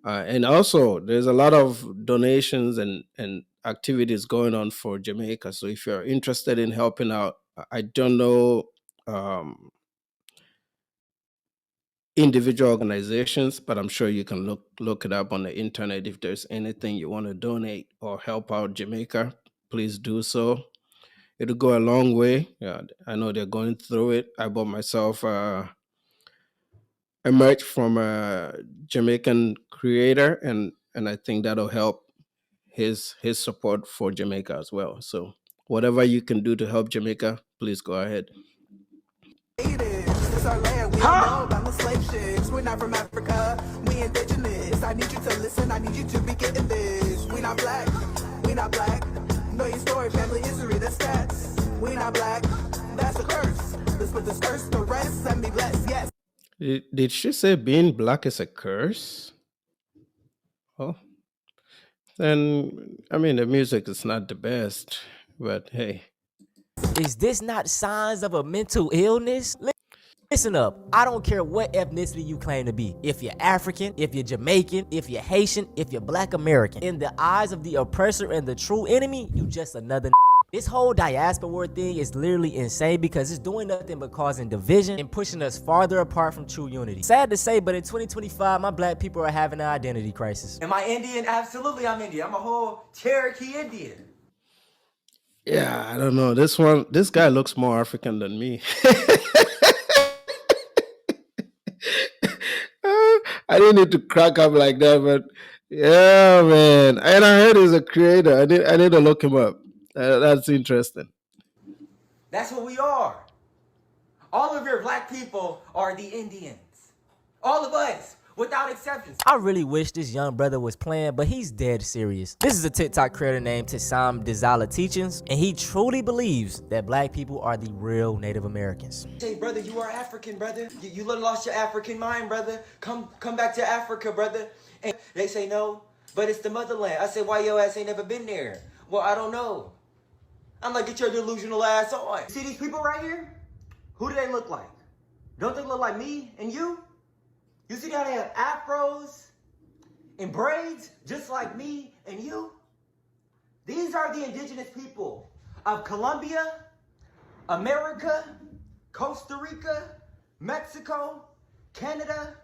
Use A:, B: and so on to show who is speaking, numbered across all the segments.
A: And also, there's a lot of donations and activities going on for Jamaica. So if you're interested in helping out, I don't know um, individual organizations, but I'm sure you can look it up on the internet. If there's anything you want to donate or help out Jamaica, please do so. It'll go a long way. Yeah, I know they're going through it. I bought myself a merch from a Jamaican creator, and I think that'll help his support for Jamaica as well. So whatever you can do to help Jamaica, please go ahead.
B: This our land. We don't know about no slave ships. We're not from Africa. We indigenous. I need you to listen. I need you to be getting this. We not black. We not black. Know your story, family history, the stats. We not black. That's a curse. Let's put this curse to rest and be blessed. Yes.
A: Did she say being black is a curse? Oh, then I mean the music is not the best, but hey.
C: Is this not signs of a mental illness? Listen up, I don't care what ethnicity you claim to be. If you're African, if you're Jamaican, if you're Haitian, if you're Black American. In the eyes of the oppressor and the true enemy, you just another. This whole diaspora thing is literally insane because it's doing nothing but causing division and pushing us farther apart from true unity. Sad to say, but in 2025, my black people are having an identity crisis.
D: Am I Indian? Absolutely, I'm Indian. I'm a whole Cherokee Indian.
A: Yeah, I don't know. This guy looks more African than me. I didn't need to crack up like that, but yeah, man. And I heard he's a creator. I need to look him up. That's interesting.
D: That's what we are. All of your black people are the Indians. All of us, without exceptions.
C: I really wish this young brother was playing, but he's dead serious. This is a TikTok creator named Tissam Dizala Teachings, and he truly believes that black people are the real Native Americans.
D: Say, brother, you are African, brother. You lost your African mind, brother. Come back to Africa, brother. And they say no, but it's the motherland. I say, why your ass ain't never been there? Well, I don't know. I'm like, get your delusional ass on. See these people right here? Who do they look like? Don't they look like me and you? You see how they have afros and braids just like me and you? These are the indigenous people of Colombia, America, Costa Rica, Mexico, Canada,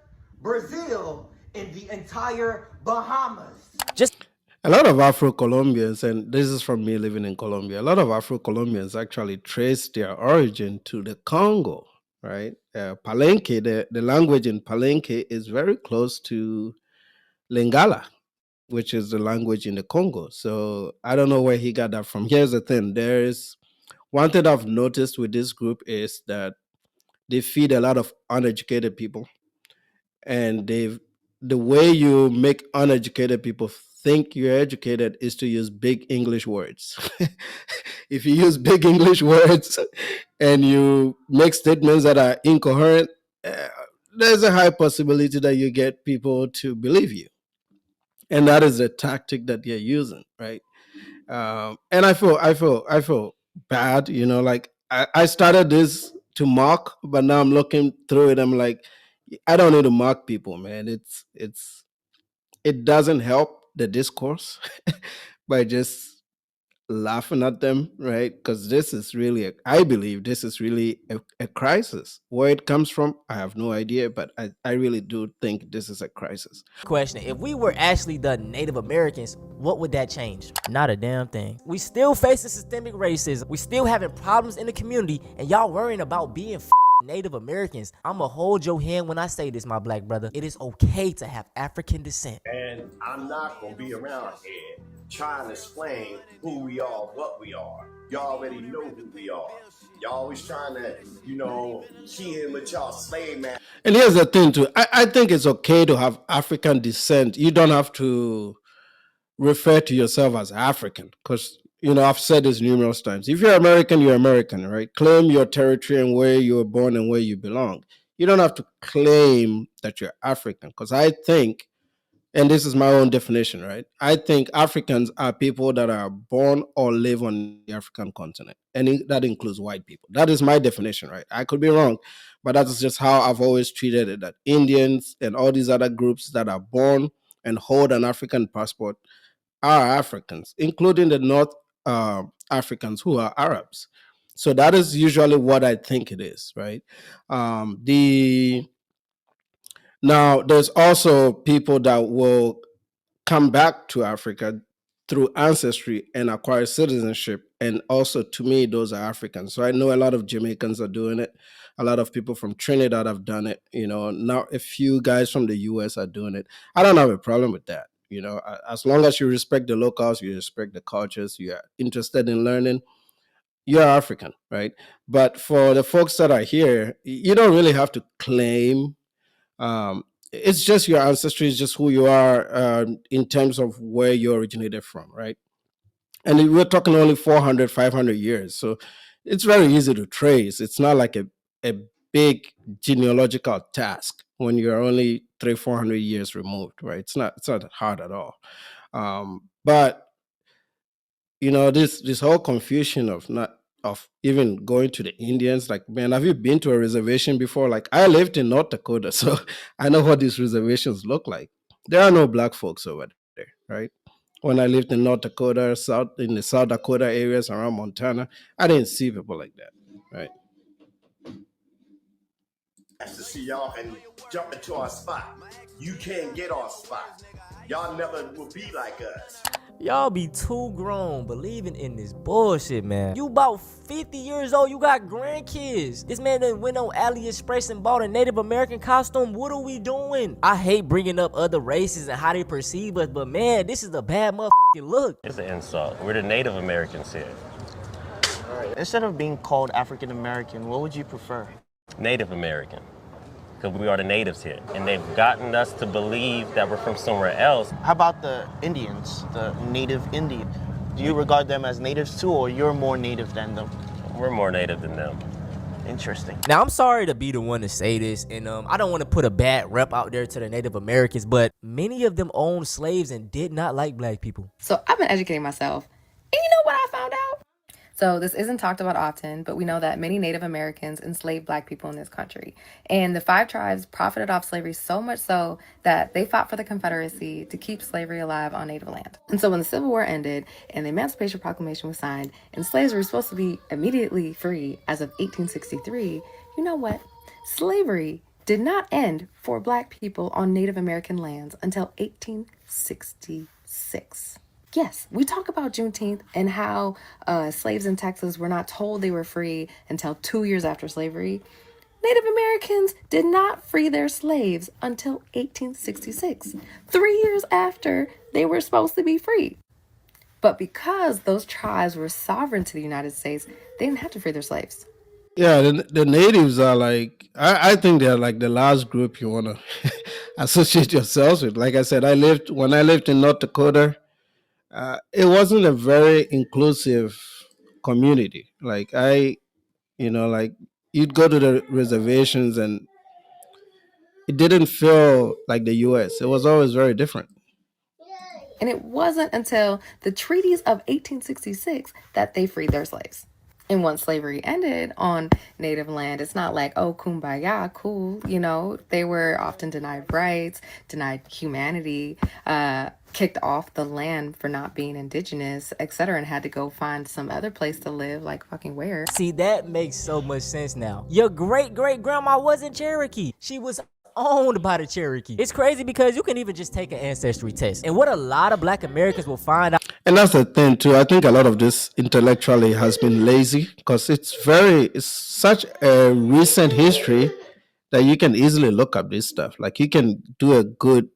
D: Brazil, and the entire Bahamas.
A: A lot of Afro-Colombians, and this is from me living in Colombia, a lot of Afro-Colombians actually trace their origin to the Congo, right? Palenque, the language in Palenque is very close to Lingala, which is the language in the Congo. So I don't know where he got that from. Here's the thing. There's one thing I've noticed with this group is that they feed a lot of uneducated people. And the way you make uneducated people think you're educated is to use big English words. If you use big English words and you make statements that are incoherent, uh, there's a high possibility that you get people to believe you. And that is the tactic that they're using, right? And I feel bad, like I started this to mock, but now I'm looking through it. I'm like, I don't need to mock people, man. It doesn't help the discourse by just laughing at them, right? Because this is really, I believe this is really a crisis. Where it comes from, I have no idea, but I really do think this is a crisis.
C: Question, if we were actually the Native Americans, what would that change? Not a damn thing. We still facing systemic racism. We still having problems in the community, and y'all worrying about being Native Americans. I'ma hold your hand when I say this, my black brother. It is okay to have African descent.
E: And I'm not gonna be around here trying to explain who we are, what we are. Y'all already know who we are. Y'all always trying to, key in with y'all slave man.
A: And here's the thing too. I think it's okay to have African descent. You don't have to refer to yourself as African, because I've said this numerous times. If you're American, you're American, right? Claim your territory and where you were born and where you belong. You don't have to claim that you're African, because I think, and this is my own definition, right? I think Africans are people that are born or live on the African continent, and that includes white people. That is my definition, right? I could be wrong, but that is just how I've always treated it. That Indians and all these other groups that are born and hold an African passport are Africans, including the North Africans who are Arabs. So that is usually what I think it is, right? The Now there's also people that will come back to Africa through ancestry and acquire citizenship. And also, to me, those are Africans. So I know a lot of Jamaicans are doing it. A lot of people from Trinidad have done it. Now a few guys from the US are doing it. I don't have a problem with that. As long as you respect the locals, you respect the cultures, you are interested in learning, you're African, right? But for the folks that are here, you don't really have to claim it's just your ancestry is just who you are in terms of where you originated from, right? And we're talking only 400, 500 years, so it's very easy to trace. It's not like a big genealogical task when you're only 300, 400 years removed, right? It's not hard at all. But this whole confusion of not of even going to the Indians, like, man, have you been to a reservation before? Like, I lived in North Dakota, so I know what these reservations look like. There are no black folks over there, right? When I lived in North Dakota, in the South Dakota areas around Montana, I didn't see people like that, right?
E: To see y'all can jump into our spot. You can't get our spot. Y'all never will be like us.
C: Y'all be too grown believing in this bullshit, man. You about 50 years old, you got grandkids. This man done went on AliExpress and bought a Native American costume. What are we doing? I hate bringing up other races and how they perceive us, but man, this is a bad motherfucking look.
F: It's an insult. We're the Native Americans here.
G: All right. Instead of being called African American, what would you prefer?
F: Native American. Because we are the natives here. And they've gotten us to believe that we're from somewhere else.
G: How about the Indians, the native Indian? Do you regard them as natives too, or you're more native than them?
F: We're more native than them.
G: Interesting.
C: Now, I'm sorry to be the one to say this, and I don't want to put a bad rep out there to the Native Americans, but many of them owned slaves and did not like black people.
H: So I've been educating myself, and you know what I found out? So this isn't talked about often, but we know that many Native Americans enslaved black people in this country. And the 5 tribes profited off slavery so much so that they fought for the Confederacy to keep slavery alive on Native land. And so when the Civil War ended and the Emancipation Proclamation was signed and slaves were supposed to be immediately free as of 1863, you know what? Slavery did not end for black people on Native American lands until 1866. Yes, we talk about Juneteenth and how slaves in Texas were not told they were free until 2 years after slavery. Native Americans did not free their slaves until 1866, 3 years after they were supposed to be free. But because those tribes were sovereign to the United States, they didn't have to free their slaves.
A: Yeah, the natives are like, I think they're like the last group you want to associate yourselves with. Like I said, when I lived in North Dakota, it wasn't a very inclusive community. Like you'd go to the reservations and it didn't feel like the US. It was always very different.
H: And it wasn't until the treaties of 1866 that they freed their slaves. And once slavery ended on native land, it's not like, oh, kumbaya, cool. They were often denied rights, denied humanity, kicked off the land for not being indigenous, etc., and had to go find some other place to live, like fucking where.
C: See, that makes so much sense now. Your great-great-grandma wasn't Cherokee. She was owned by the Cherokee. It's crazy because you can even just take an ancestry test. And what a lot of black Americans will find out.
A: And that's the thing too. I think a lot of this intellectually has been lazy because it's such a recent history that you can easily look up this stuff. Like you can do a good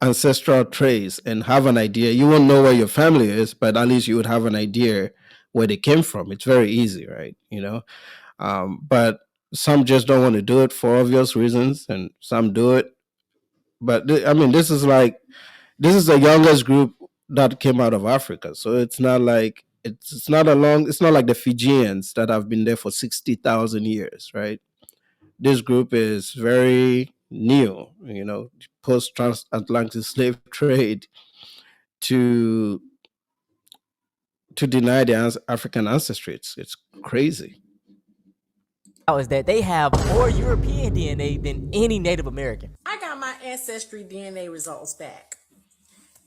A: ancestral trace and have an idea. You won't know where your family is, but at least you would have an idea where they came from. It's very easy, right? But some just don't want to do it for obvious reasons, and some do it. But this is the youngest group that came out of Africa, so it's not like it's not like the Fijians that have been there for 60,000 years, right? This group is very new, post transatlantic slave trade to deny the African ancestry. It's crazy.
C: Is that they have more European DNA than any Native American.
I: I got my Ancestry DNA results back.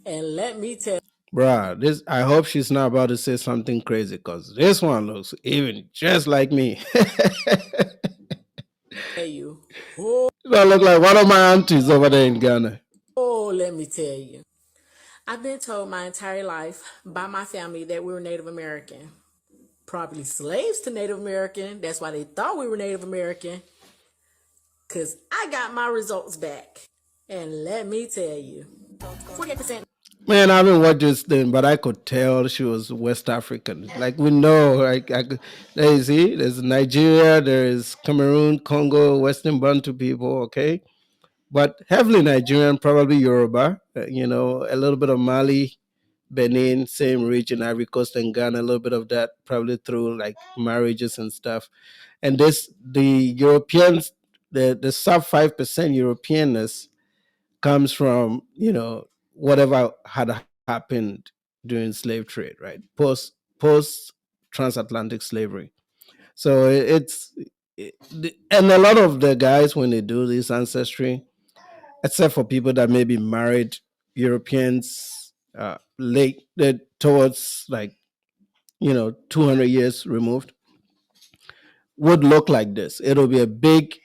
I: And let me tell
A: Bruh, this, I hope she's not about to say something crazy, because this one looks even just like me.
I: you. Oh,
A: I look like one of my aunties over there in Ghana.
I: let me tell you. I've been told my entire life by my family that we were Native American. Probably slaves to Native American. That's why they thought we were Native American. Because I got my results back. And let me tell you, 48%.
A: Man, I haven't watched this thing, but I could tell she was West African. Like, we know, there you see, there's Nigeria, there is Cameroon, Congo, Western Bantu people, okay? But heavily Nigerian, probably Yoruba, a little bit of Mali, Benin, same region, Ivory Coast and Ghana, a little bit of that, probably through like marriages and stuff. And the Europeans, the sub 5% Europeanness comes from, whatever had happened during slave trade, right? Post transatlantic slavery. So and a lot of the guys, when they do this ancestry, except for people that maybe married Europeans late, towards like 200 years removed, would look like this. It'll be a big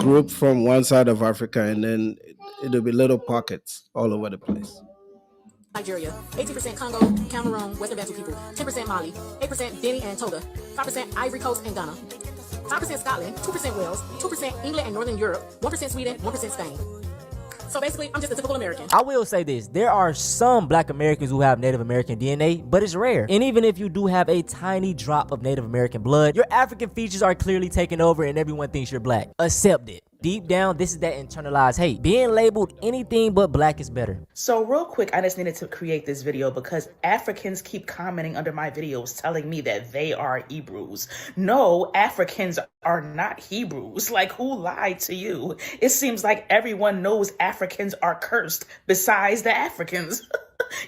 A: group from one side of Africa, and then it'll be little pockets all over the place.
I: Nigeria, 18% Congo, Cameroon, Western Bantu people, 10% Mali, 8% Benin and Togo, 5% Ivory Coast and Ghana, 5% Scotland, 2% Wales, 2% England and Northern Europe, 1% Sweden, 1% Spain. So basically, I'm just a typical American.
C: I will say this. There are some Black Americans who have Native American DNA, but it's rare. And even if you do have a tiny drop of Native American blood, your African features are clearly taken over and everyone thinks you're Black. Accept it. Deep down, this is that internalized hate. Being labeled anything but Black is better.
J: So real quick, I just needed to create this video because Africans keep commenting under my videos telling me that they are Hebrews. No, Africans are not Hebrews. Like, who lied to you? It seems like everyone knows Africans are cursed besides the Africans.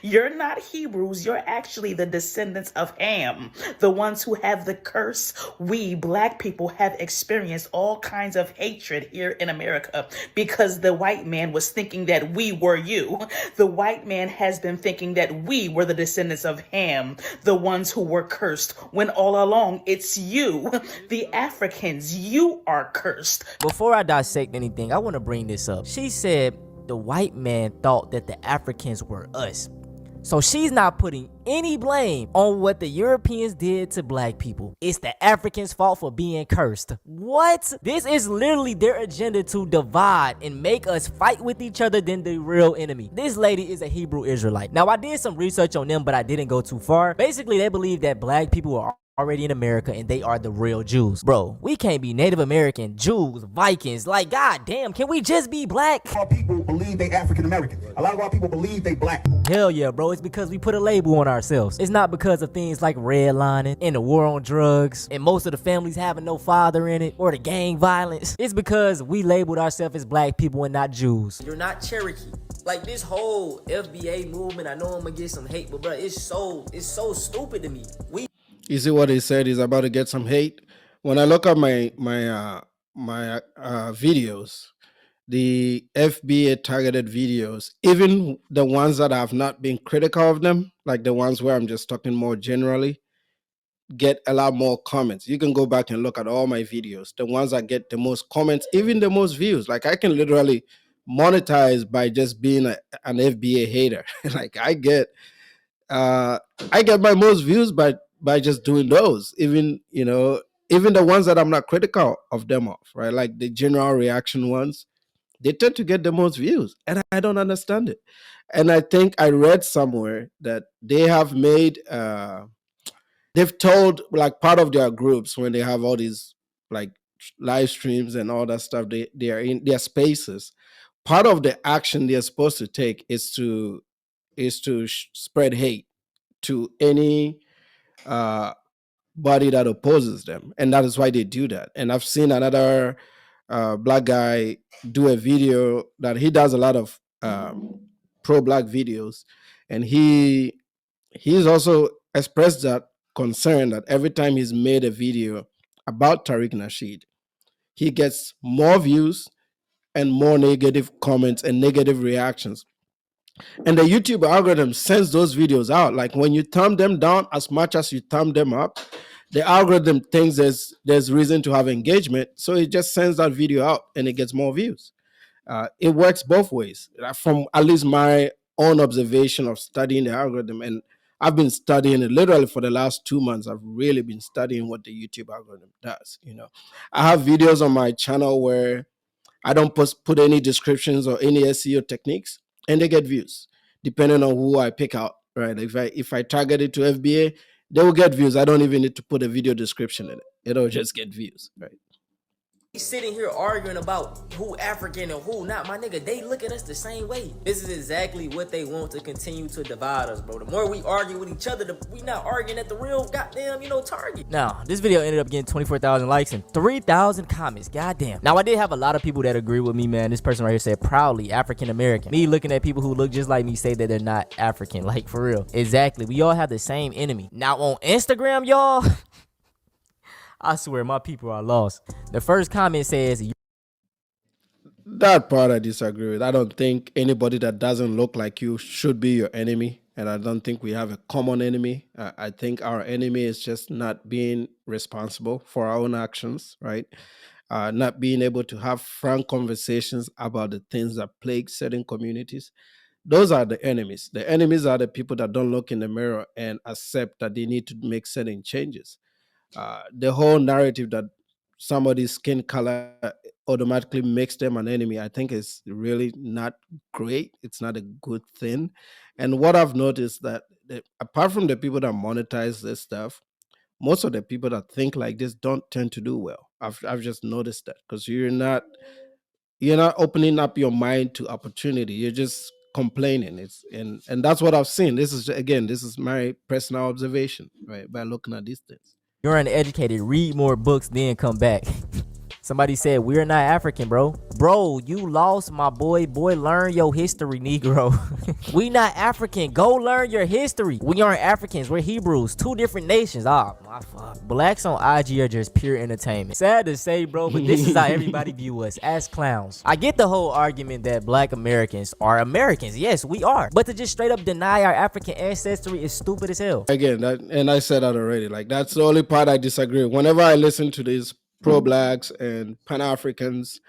J: You're not Hebrews. You're actually the descendants of Ham, the ones who have the curse. We Black people have experienced all kinds of hatred here in America because the white man was thinking that we were you. The white man has been thinking that we were the descendants of Ham, the ones who were cursed, when all along it's you, the Africans. You are cursed.
C: Before I dissect anything, I want to bring this up. She said the white man thought that the Africans were us. So she's not putting any blame on what the Europeans did to Black people. It's the Africans' fault for being cursed. What? This is literally their agenda to divide and make us fight with each other than the real enemy. This lady is a Hebrew Israelite. Now, I did some research on them, but I didn't go too far. Basically, they believe that Black people are already in America and they are the real Jews. Bro, we can't be Native American, Jews, Vikings. Like, god damn, can we just be Black?
K: A lot of people believe they African American. A lot of our people believe they Black.
C: Hell yeah, bro. It's because we put a label on ourselves. It's not because of things like redlining and the war on drugs and most of the families having no father in it or the gang violence. It's because we labeled ourselves as Black people and not Jews.
L: You're not Cherokee. Like, this whole FBA movement, I know I'm gonna get some hate, but bro, it's so stupid to me.
A: You see what he said? He's about to get some hate. When I look at my videos, the FBA targeted videos, even the ones that have not been critical of them, like the ones where I'm just talking more generally, get a lot more comments. You can go back and look at all my videos. The ones that get the most comments, even the most views. Like, I can literally monetize by just being an FBA hater. Like, I get my most views by just doing those, even the ones that I'm not critical of them of, right? Like the general reaction ones, they tend to get the most views, and I don't understand it. And I think I read somewhere that they have made they've told, like, part of their groups, when they have all these like live streams and all that stuff, they are in their spaces. Part of the action they're supposed to take is to spread hate to any body that opposes them, and that is why they do that. And I've seen another Black guy do a video that he does a lot of pro-Black videos, and he's also expressed that concern that every time he's made a video about Tariq Nasheed, he gets more views and more negative comments and negative reactions. And the YouTube algorithm sends those videos out. Like when you thumb them down as much as you thumb them up, the algorithm thinks there's reason to have engagement, so it just sends that video out and it gets more views. It works both ways, from at least my own observation of studying the algorithm. And I've been studying it literally for the last 2 months. I've really been studying what the YouTube algorithm does. I have videos on my channel where I don't put any descriptions or any SEO techniques, and they get views depending on who I pick out. Right? If I target it to FBA, they will get views. I don't even need to put a video description in it. It'll just get views. Right?
L: Sitting here arguing about who African and who not, my nigga, they look at us the same way. This is exactly what they want to continue to divide us, bro. The more we argue with each other, we not arguing at the real goddamn, target.
C: Now, this video ended up getting 24,000 likes and 3,000 comments. Goddamn. Now, I did have a lot of people that agree with me, man. This person right here said proudly African American. Me looking at people who look just like me say that they're not African. Like, for real. Exactly. We all have the same enemy. Now, on Instagram, y'all, I swear my people are lost. The first comment says,
A: that part I disagree with. I don't think anybody that doesn't look like you should be your enemy. And I don't think we have a common enemy. I think our enemy is just not being responsible for our own actions, right? Not being able to have frank conversations about the things that plague certain communities. Those are the enemies. The enemies are the people that don't look in the mirror and accept that they need to make certain changes. The whole narrative that somebody's skin color automatically makes them an enemy, I think is really not great. It's not a good thing. And what I've noticed that apart from the people that monetize this stuff, most of the people that think like this don't tend to do well. I've just noticed that, because you're not opening up your mind to opportunity. You're just complaining. And that's what I've seen. This is my personal observation, right, by looking at these things.
C: you're uneducated, read more books, then come back. Somebody said, we're not African, bro. Bro, you lost, my boy. Boy, learn your history, Negro. We not African. Go learn your history. We aren't Africans. We're Hebrews. Two different nations. Ah, my fuck. Blacks on IG are just pure entertainment. Sad to say, bro, but this is how everybody view us, as clowns. I get the whole argument that Black Americans are Americans. Yes, we are. But to just straight up deny our African ancestry is stupid as hell.
A: Again, and I said that already. Like, that's the only part I disagree with. Whenever I listen to these pro-blacks and pan-Africans,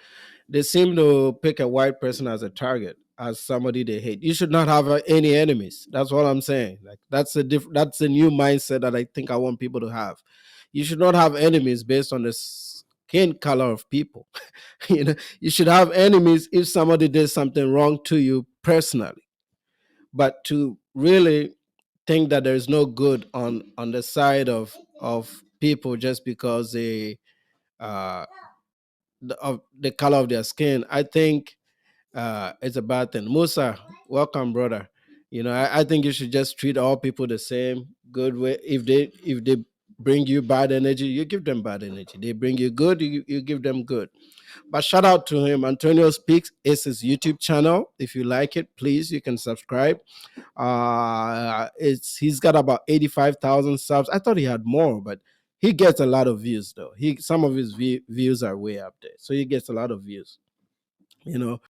A: they seem to pick a white person as a target, as somebody they hate. You should not have any enemies. That's what I'm saying. Like, that's a new mindset that I think I want people to have. You should not have enemies based on the skin color of people. You should have enemies if somebody did something wrong to you personally. But to really think that there is no good on the side of people just because of the color of their skin, I think it's a bad thing. Musa, welcome, brother. I think you should just treat all people the same, good way. If they bring you bad energy, you give them bad energy. They bring you good, you give them good. But shout out to him. Antonio Speaks is his YouTube channel. If you like it, please, you can subscribe. He's got about 85,000 subs. I thought he had more, but he gets a lot of views though. Some of his views are way up there, so he gets a lot of views.